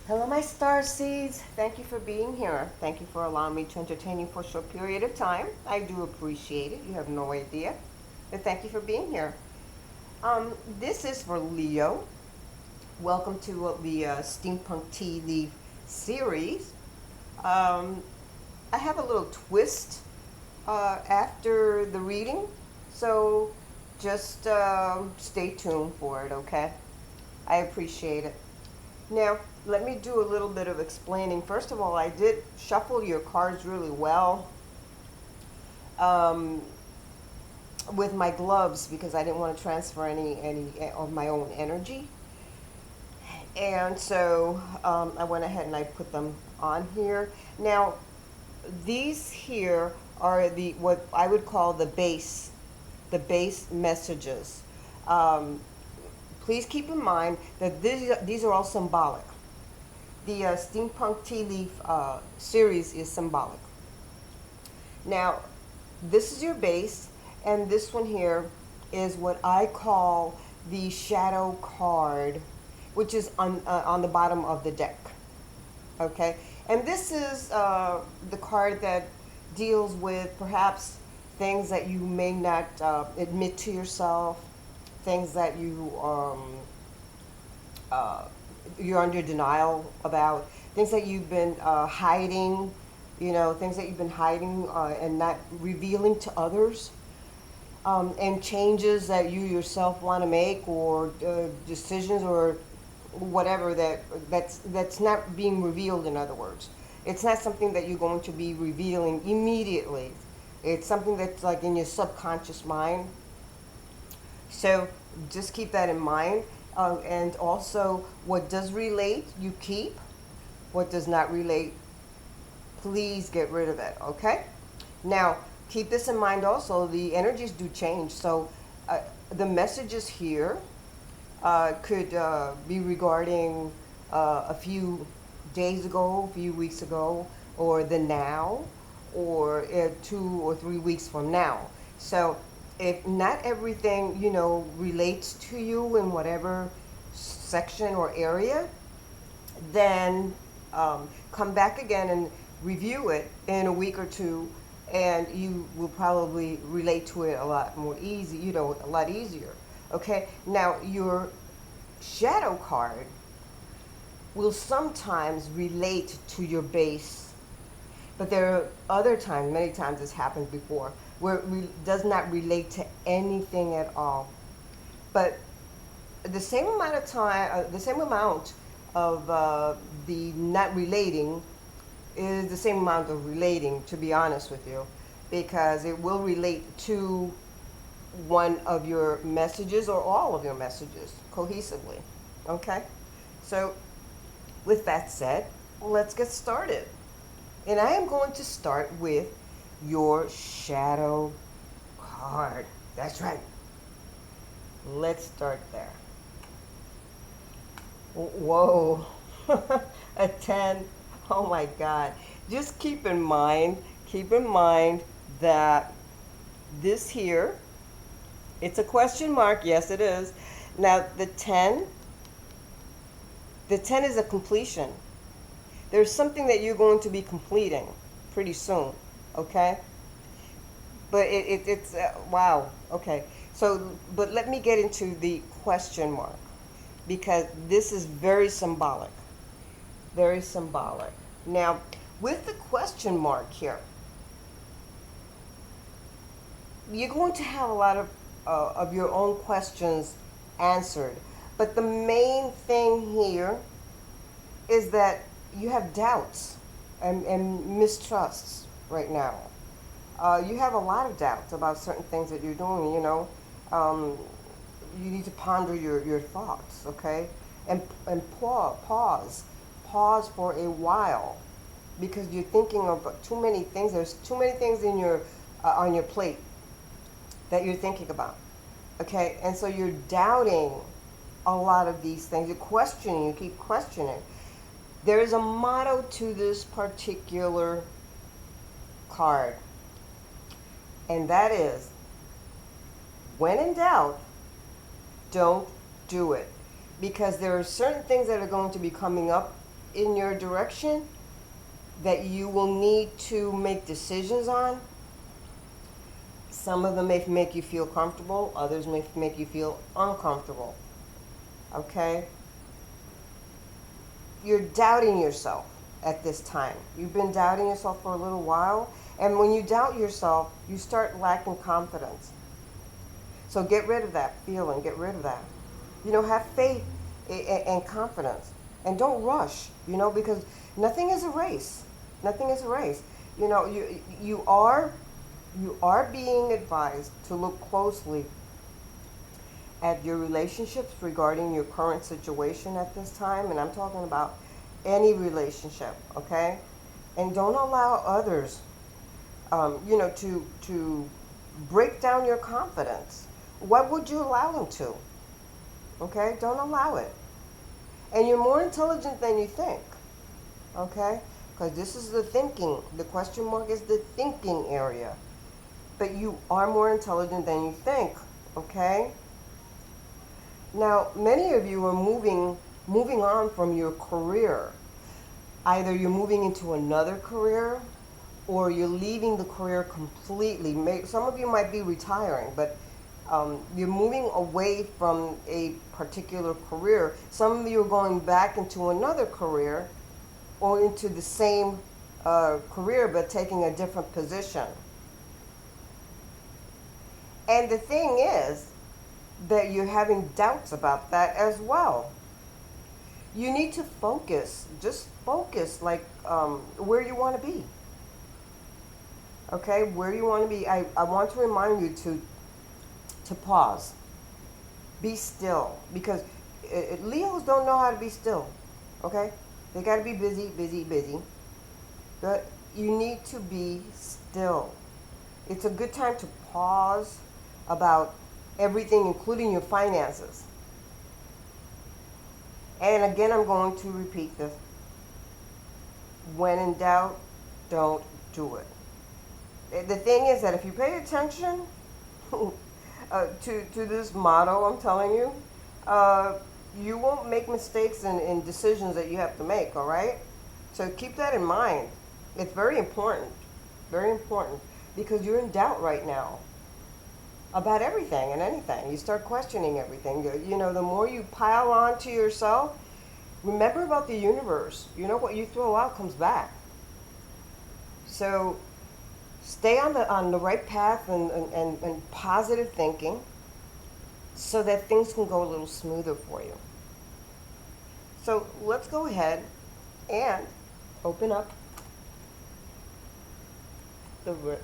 Hello, my star seeds. Thank you for being here. Thank you for allowing me to entertain you for a short period of time. I do appreciate it. You have no idea. And thank you for being here. This is for Leo. Welcome to the Steampunk Tea Leaf series. Um, I have a little twist after the reading, so just stay tuned for it, okay? I appreciate it. Now, let me do a little bit of explaining. First of all, I did shuffle your cards really well um, with my gloves because I didn't want to transfer any of my own energy. And so I went ahead and I put them on here. Now, these here are the what I would call the base messages. Um, Please keep in mind that these are all symbolic. The Steampunk Tea Leaf series is symbolic. Now, this is your base, and this one here is what I call the shadow card, which is on the bottom of the deck. Okay, and this is the card that deals with perhaps things that you may not admit to yourself, things that uh, you're under denial about, things that you've been hiding, things that you've been hiding and not revealing to others, and changes that you yourself want to make, or decisions, or whatever that's not being revealed. In other words, it's not something that you're going to be revealing immediately. It's something that's like in your subconscious mind. So just keep that in mind. And also, what does relate, you keep. What does not relate, please get rid of it, okay? Now, keep this in mind also, the energies do change. So the messages here could be regarding a few days ago, a few weeks ago, or the now, or 2 or 3 weeks from now. So if not everything, relates to you in whatever section or area, then come back again and review it in a week or two, and you will probably relate to it a lot more easy, a lot easier. Okay, now your shadow card will sometimes relate to your base, but there are other times, many times it's happened before, where it does not relate to anything at all. But the same amount of time, the same amount of the not relating is the same amount of relating, to be honest with you, because it will relate to one of your messages or all of your messages cohesively. Okay? So, with that said, let's get started. And I am going to start with your shadow card. That's right. Let's start there. Whoa. A 10. Oh my God. Just keep in mind that this here, it's a question mark. Yes, it is. Now, the 10 is a completion. There's something that you're going to be completing pretty soon, okay? But it's, wow, okay. So, but let me get into the question mark, because this is very symbolic. Very symbolic. Now, with the question mark here, you're going to have a lot of your own questions answered. But the main thing here is that you have doubts and mistrusts right now. You have a lot of doubts about certain things that you're doing, you need to ponder your thoughts, okay? And pause for a while, because you're thinking of too many things. There's too many things in your on your plate that you're thinking about, okay? And so you're doubting a lot of these things. You're questioning, you keep questioning. There is a motto to this particular card, and that is, when in doubt, don't do it. Because there are certain things that are going to be coming up in your direction that you will need to make decisions on. Some of them may make you feel comfortable, others may make you feel uncomfortable. Okay? You're doubting yourself at this time. You've been doubting yourself for a little while, and when you doubt yourself, you start lacking confidence. So get rid of that feeling, get rid of that. Have faith and confidence. And don't rush, because nothing is a race. Nothing is a race. You are being advised to look closely at your relationships regarding your current situation at this time, and I'm talking about any relationship, okay? And don't allow others, to break down your confidence. What would you allow them to? Okay, don't allow it. And you're more intelligent than you think, okay? Because this is the thinking. The question mark is the thinking area. But you are more intelligent than you think, okay? Now, many of you are moving on from your career. Either you're moving into another career or you're leaving the career completely. Some of you might be retiring, but you're moving away from a particular career. Some of you are going back into another career or into the same career but taking a different position. And the thing is that you're having doubts about that as well. You need to focus, just focus like where you want to be. Okay, where you want to be. I want to remind you to pause. Be still, because Leos don't know how to be still. Okay, they got to be busy, busy, busy. But you need to be still. It's a good time to pause about everything, including your finances. And again, I'm going to repeat this. When in doubt, don't do it. The thing is that if you pay attention to this motto I'm telling you, you won't make mistakes in decisions that you have to make, all right? So keep that in mind. It's very important, because you're in doubt right now about everything and anything. You start questioning everything. The more you pile on to yourself, remember about the universe. What you throw out comes back. So stay on the right path and positive thinking so that things can go a little smoother for you. So let's go ahead and open up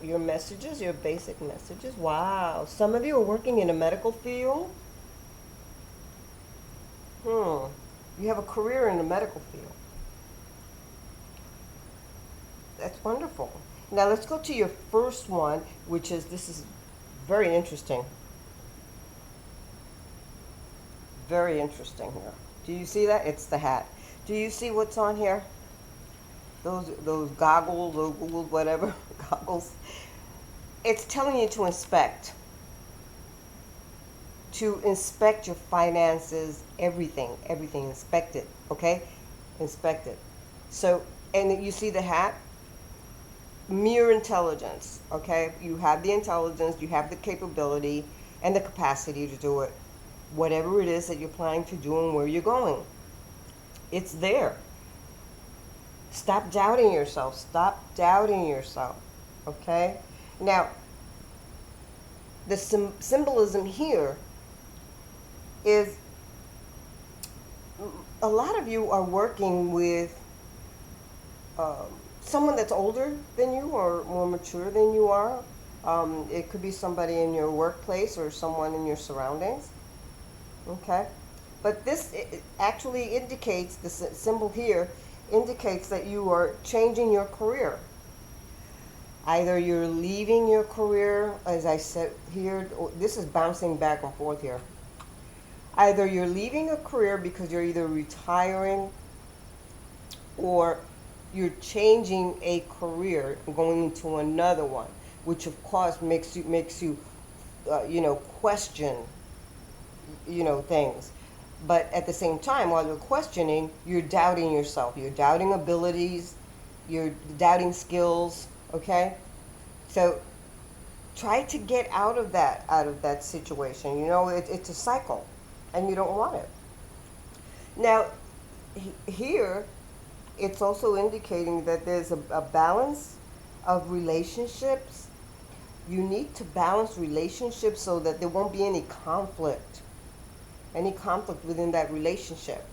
your messages, your basic messages. Wow, some of you are working in a medical field. You have a career in the medical field. That's wonderful. Now let's go to your first one, this is very interesting. Very interesting here. Do you see that? It's the hat. Do you see what's on here? Those goggles, or Google, whatever, goggles. It's telling you to inspect. To inspect your finances, everything, inspect it, okay? Inspect it. So, and you see the hat? Mere intelligence, okay? You have the intelligence, you have the capability and the capacity to do it. Whatever it is that you're planning to do and where you're going. It's there. Stop doubting yourself. Stop doubting yourself. Okay? Now, the symbolism here is a lot of you are working with someone that's older than you or more mature than you are. It could be somebody in your workplace or someone in your surroundings. Okay? But this actually indicates, the symbol here indicates that you are changing your career. Either you're leaving your career, as I said here, this is bouncing back and forth here. Either you're leaving a career because you're either retiring or you're changing a career and going into another one, which of course makes you question, things. But at the same time, while you're questioning, you're doubting yourself. You're doubting abilities. You're doubting skills. Okay, so try to get out of that situation. You know, it's a cycle, and you don't want it. Now, here, it's also indicating that there's a balance of relationships. You need to balance relationships so that there won't be any conflict within that relationship.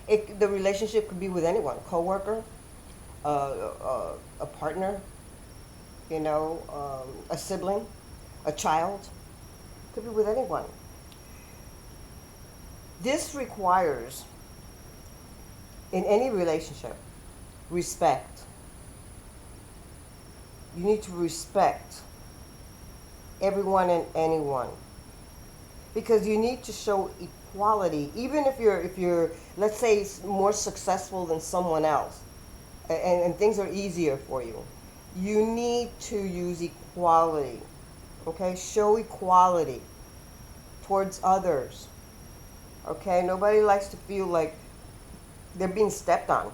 The relationship could be with anyone, coworker, a partner, a sibling, a child. Could be with anyone. This requires, in any relationship, respect. You need to respect everyone and anyone, because you need to show equality. Even if you're let's say more successful than someone else, and things are easier for you, you need to use equality. Okay, show equality towards others. Okay, nobody likes to feel like they're being stepped on.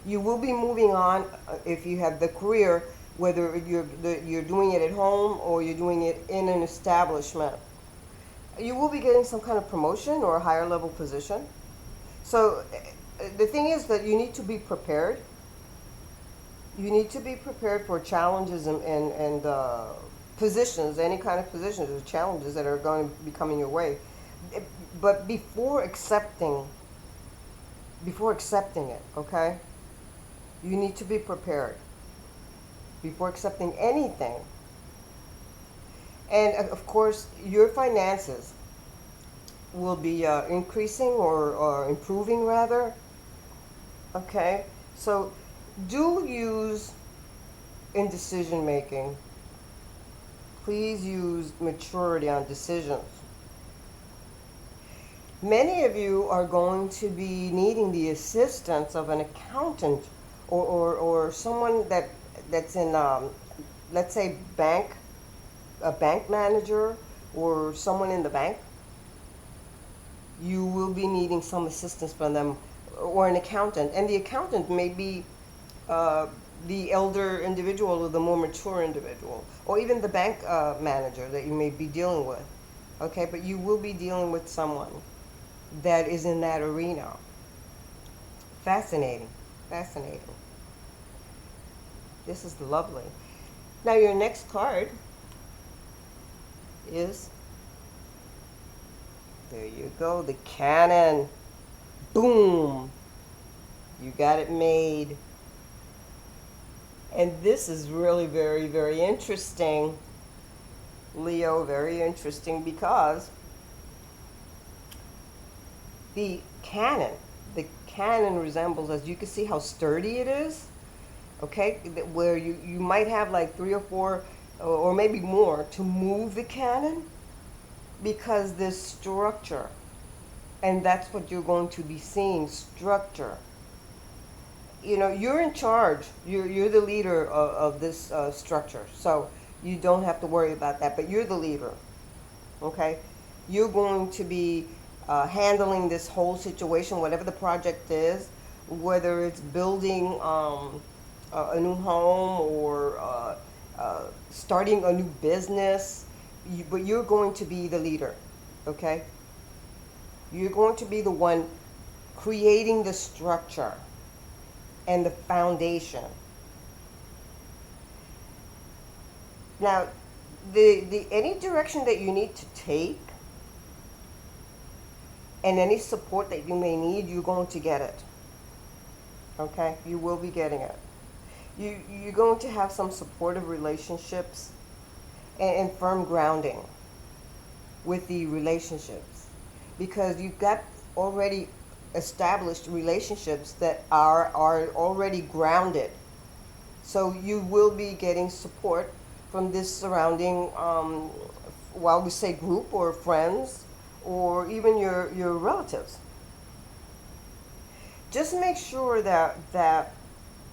You will be moving on if you have the career, whether you're doing it at home or you're doing it in an establishment. You will be getting some kind of promotion or a higher level position. So the thing is that you need to be prepared. You need to be prepared for challenges and positions, any kind of positions or challenges that are going to be coming your way. But before accepting it, okay, you need to be prepared before accepting anything. And of course, your finances will be increasing or improving rather. Okay, so do use in decision making. Please use maturity on decisions. Many of you are going to be needing the assistance of an accountant or someone that's in, let's say, a bank manager or someone in the bank. You will be needing some assistance from them, or an accountant. And the accountant may be the elder individual or the more mature individual, or even the bank manager that you may be dealing with. Okay, but you will be dealing with someone that is in that arena. Fascinating, fascinating. This is lovely. Now your next card is, there you go, the cannon. Boom! You got it made. And this is really very, very interesting, Leo, very interesting, because the cannon resembles, as you can see how sturdy it is, okay, where you might have like 3 or 4 or maybe more to move the cannon, because there's structure, and that's what you're going to be seeing, structure. You know, you're in charge, you're the leader of this structure, so you don't have to worry about that, but you're the leader, okay? You're going to be handling this whole situation, whatever the project is, whether it's building a new home or starting a new business, but you're going to be the leader, okay? You're going to be the one creating the structure and the foundation. Now, the any direction that you need to take and any support that you may need, you're going to get it. Okay? You will be getting it. You're going to have some supportive relationships and firm grounding with the relationships, because you've got already established relationships that are already grounded. So you will be getting support from this surrounding, while we say group or friends, or even your relatives. Just make sure that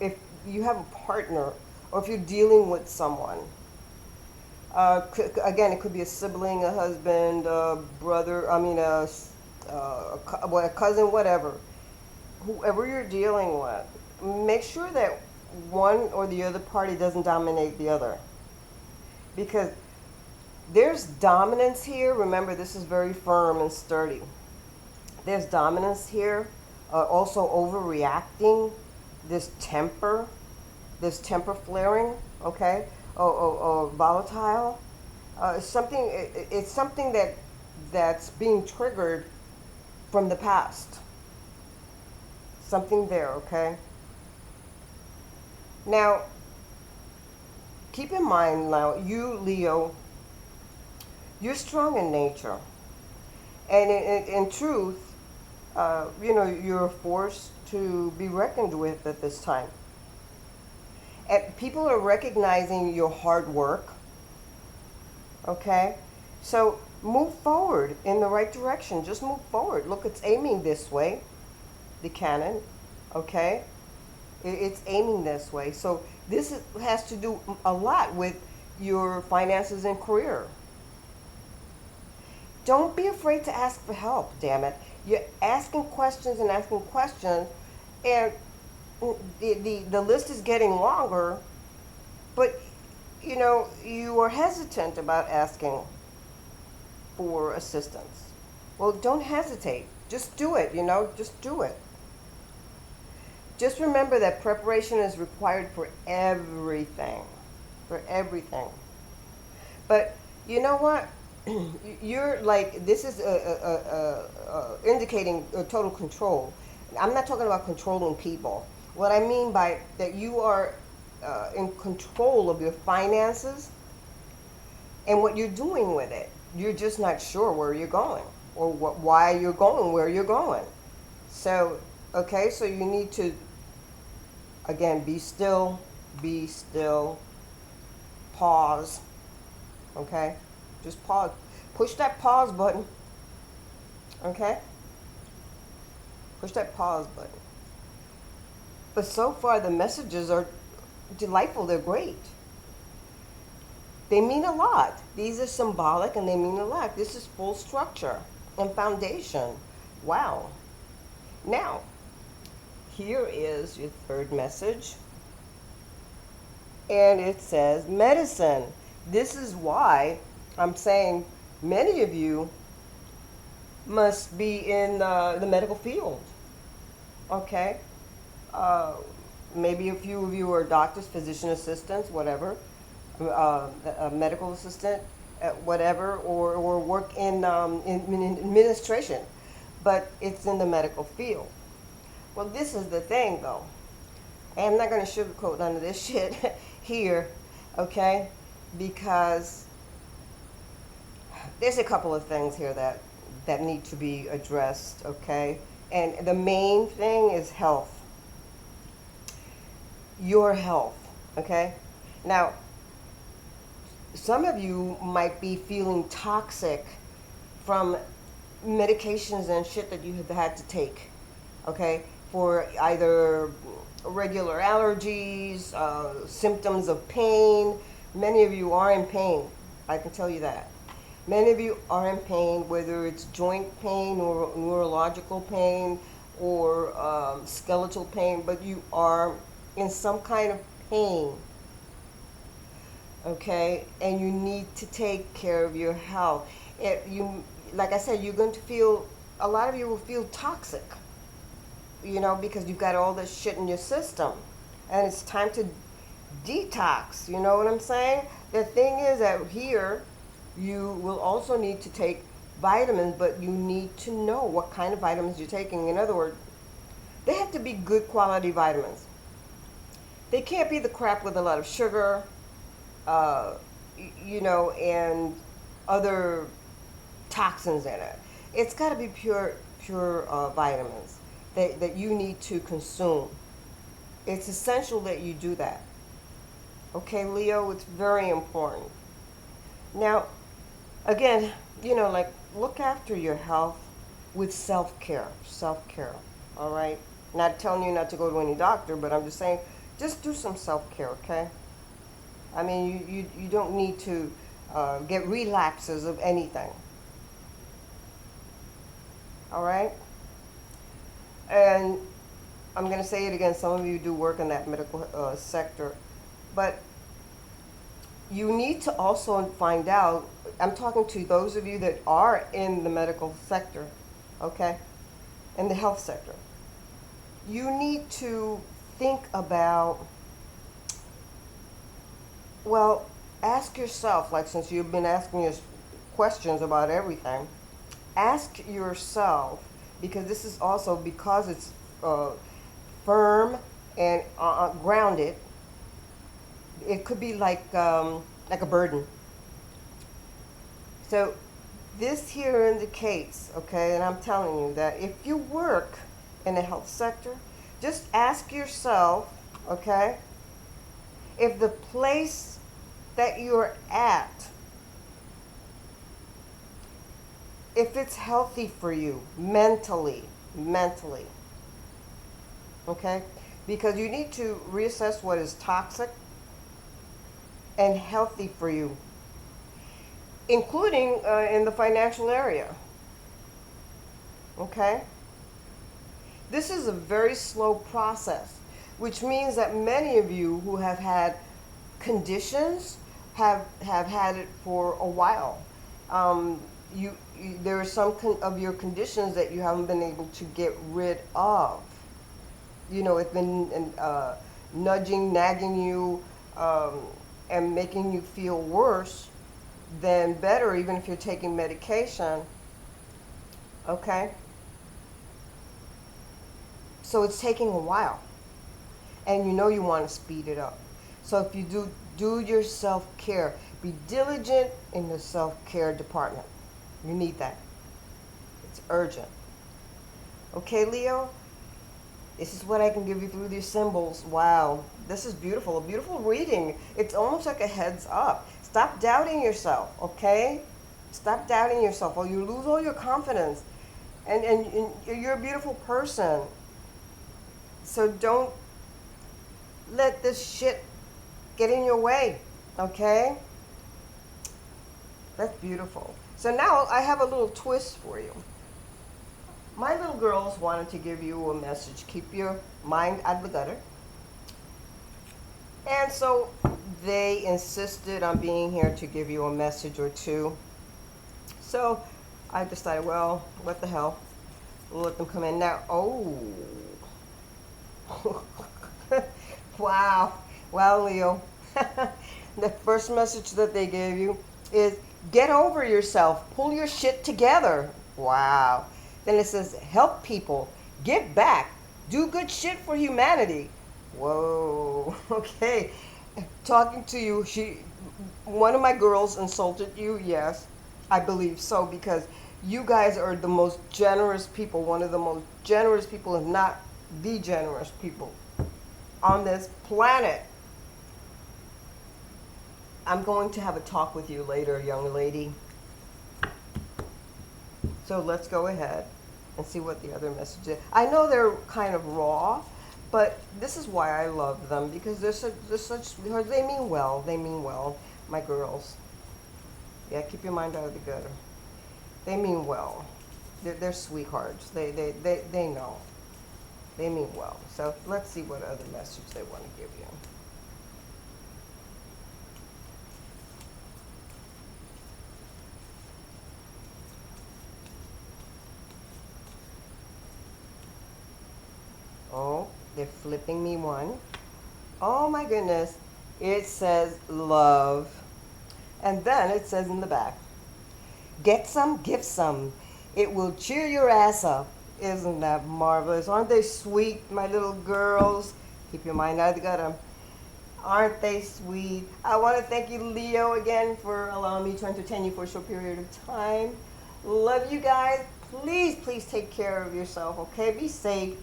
if you have a partner or if you're dealing with someone, again, it could be a sibling, a husband, a brother, a cousin, whatever, whoever you're dealing with, make sure that one or the other party doesn't dominate the other. Because there's dominance here. Remember, this is very firm and sturdy. There's dominance here. Also overreacting, this temper flaring, okay? Volatile. It's something that's being triggered from the past. Something there, okay? Now, keep in mind now, you, Leo, you're strong in nature. And in truth, you're a force to be reckoned with at this time. And people are recognizing your hard work, okay? So move forward in the right direction. Just move forward. Look, it's aiming this way, the cannon, okay? It's aiming this way. So has to do a lot with your finances and career. Don't be afraid to ask for help, damn it. You're asking questions and asking questions, and the list is getting longer, but you are hesitant about asking for assistance. Well, don't hesitate. Just do it, just do it. Just remember that preparation is required for everything. For everything. But you know what? You're like, this is indicating total control. I'm not talking about controlling people. What I mean by that, you are in control of your finances and what you're doing with it. You're just not sure where you're going or why you're going where you're going. So, okay, so you need to, again, be still, pause, okay? Just pause. Push that pause button, okay? Push that pause button. But so far, the messages are delightful. They're great. They mean a lot. These are symbolic and they mean a lot. This is full structure and foundation. Wow. Now, here is your third message. And it says medicine. This is why I'm saying many of you must be in the medical field. Okay? Maybe a few of you are doctors, physician assistants, whatever, a medical assistant, whatever, or work in administration, but it's in the medical field. Well, this is the thing, though. I'm not going to sugarcoat none of this shit here, okay? Because there's a couple of things here that need to be addressed, okay? And the main thing is health. Your health, okay? Now, some of you might be feeling toxic from medications and shit that you have had to take, okay? For either regular allergies, symptoms of pain. Many of you are in pain, I can tell you that. Many of you are in pain, whether it's joint pain or neurological pain or skeletal pain, but you are in some kind of pain, okay? And you need to take care of your health. Like I said, you're going to feel, a lot of you will feel toxic, because you've got all this shit in your system. And it's time to detox, you know what I'm saying? The thing is that here, you will also need to take vitamins, but you need to know what kind of vitamins you're taking. In other words, they have to be good quality vitamins. They can't be the crap with a lot of sugar, and other toxins in it. It's got to be pure vitamins that you need to consume. It's essential that you do that. Okay, Leo, it's very important. Now, again, look after your health with self-care, all right? Not telling you not to go to any doctor, but I'm just saying, just do some self-care, okay? I mean, you don't need to get relapses of anything. All right? And I'm going to say it again. Some of you do work in that medical sector. But you need to also find out, I'm talking to those of you that are in the medical sector, okay? In the health sector. You need to think about, well, ask yourself, like since you've been asking us questions about everything, ask yourself, because this is also because it's firm and grounded, it could be like a burden. So this here indicates, okay, and I'm telling you that if you work in the health sector, just ask yourself, okay, if the place that you're at, if it's healthy for you mentally, okay? Because you need to reassess what is toxic and healthy for you, including in the financial area, okay? This is a very slow process, which means that many of you who have had conditions have had it for a while. There are some of your conditions that you haven't been able to get rid of. You know, it's been nudging, nagging you, and making you feel worse than better, even if you're taking medication. Okay? So it's taking a while. And you know you want to speed it up. So if you do your self-care, be diligent in the self-care department. You need that. It's urgent. Okay, Leo? This is what I can give you through these symbols. Wow, this is beautiful. A beautiful reading. It's almost like a heads up. Stop doubting yourself, okay? Stop doubting yourself or you lose all your confidence. And you're a beautiful person. So don't let this shit get in your way, okay? That's beautiful. So now I have a little twist for you. My little girls wanted to give you a message. Keep your mind out of the gutter. And so they insisted on being here to give you a message or two. So I decided, well, what the hell? We'll let them come in now. Oh. Wow. Well, Leo, the first message that they gave you is get over yourself. Pull your shit together. Wow. Then it says help people. Give back. Do good shit for humanity. Whoa. Okay. Talking to you, one of my girls insulted you. Yes, I believe so, because you guys are the most generous people, one of the most generous people, if not the generous people on this planet. I'm going to have a talk with you later, young lady. So let's go ahead and see what the other message is. I know they're kind of raw, but this is why I love them, because they're such sweethearts. They mean well. They mean well, my girls. Yeah, keep your mind out of the gutter. They mean well. They're sweethearts. They know. They mean well. So let's see what other message they want to give you. Oh, they're flipping me one. Oh my goodness. It says love. And then it says in the back, get some, give some. It will cheer your ass up. Isn't that marvelous? Aren't they sweet, my little girls? Keep your mind out of the gutter. Aren't they sweet? I want to thank you, Leo, again for allowing me to entertain you for a short period of time. Love you guys. Please, please take care of yourself, okay? Be safe.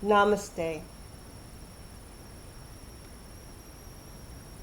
Namaste.